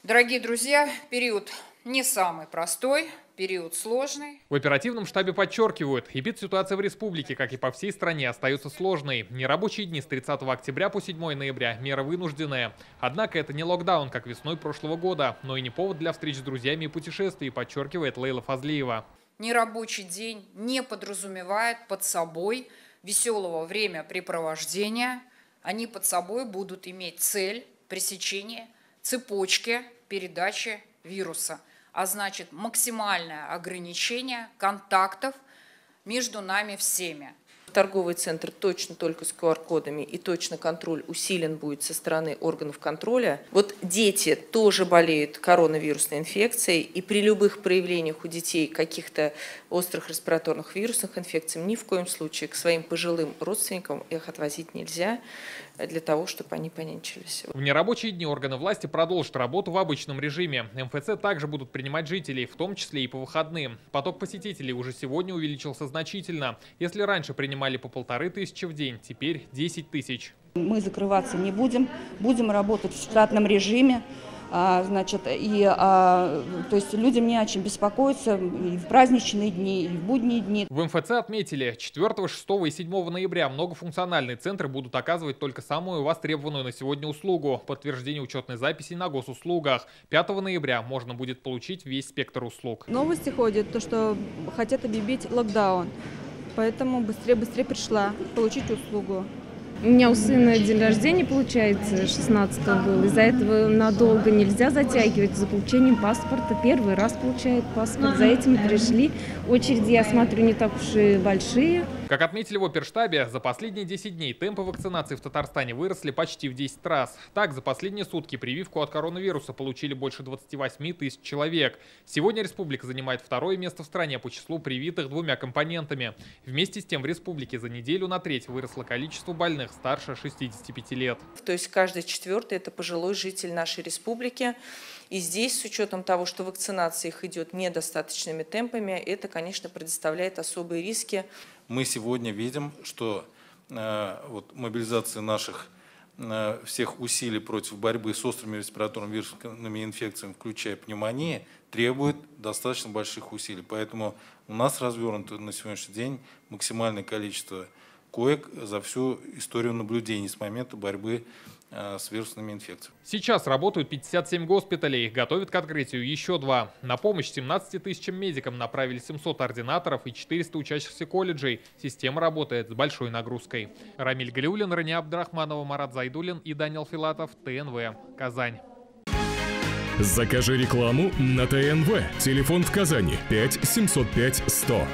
Дорогие друзья, период не самый простой, период сложный. В оперативном штабе подчеркивают, эпидситуация в республике, как и по всей стране, остается сложной. Нерабочие дни с 30 октября по 7 ноября – мера вынужденная. Однако это не локдаун, как весной прошлого года, но и не повод для встреч с друзьями и путешествий, подчеркивает Лейла Фазлиева. Нерабочий день не подразумевает под собой веселого времяпрепровождения. Они под собой будут иметь цель пресечения цепочки передачи вируса, а значит максимальное ограничение контактов между нами всеми. Торговый центр точно только с QR-кодами и точно контроль усилен будет со стороны органов контроля. Вот дети тоже болеют коронавирусной инфекцией, и при любых проявлениях у детей каких-то острых респираторных вирусных инфекций ни в коем случае к своим пожилым родственникам их отвозить нельзя, для того, чтобы они понянчились. В нерабочие дни органы власти продолжат работу в обычном режиме. МФЦ также будут принимать жителей, в том числе и по выходным. Поток посетителей уже сегодня увеличился значительно. Если раньше принимали по 1500 в день, теперь 10 тысяч. Мы закрываться не будем, будем работать в штатном режиме. Значит, то есть людям не о чем беспокоиться и в праздничные дни, и в будние дни. В МФЦ отметили, 4, 6 и 7 ноября многофункциональные центры будут оказывать только самую востребованную на сегодня услугу – подтверждение учетной записи на госуслугах. 5 ноября можно будет получить весь спектр услуг. Новости ходят, то, что хотят объявить локдаун, поэтому быстрее пришла получить услугу. У меня у сына день рождения, получается, 16-го был. Из-за этого надолго нельзя затягивать за получением паспорта. Первый раз получает паспорт. За этим пришли. Очереди, я смотрю, не так уж и большие. Как отметили в оперштабе, за последние 10 дней темпы вакцинации в Татарстане выросли почти в 10 раз. Так, за последние сутки прививку от коронавируса получили больше 28 тысяч человек. Сегодня республика занимает второе место в стране по числу привитых двумя компонентами. Вместе с тем в республике за неделю на треть выросло количество больных старше 65 лет. То есть каждый четвертый – это пожилой житель нашей республики. И здесь, с учетом того, что вакцинация их идет недостаточными темпами, это, конечно, предоставляет особые риски. Мы сегодня видим, что мобилизация наших всех усилий против борьбы с острыми респираторными вирусными инфекциями, включая пневмонию, требует достаточно больших усилий. Поэтому у нас развернуто на сегодняшний день максимальное количество коек за всю историю наблюдений с момента борьбы с вирусными инфекциями. Сейчас работают 57 госпиталей, готовят к открытию еще 2. На помощь 17 тысячам медикам направили 700 ординаторов и 400 учащихся колледжей. Система работает с большой нагрузкой. Рамиль Галиуллин, Рания Абдрахманова, Марат Зайдуллин и Даниил Филатов, ТНВ, Казань. Закажи рекламу на ТНВ. Телефон в Казани 5 705 100.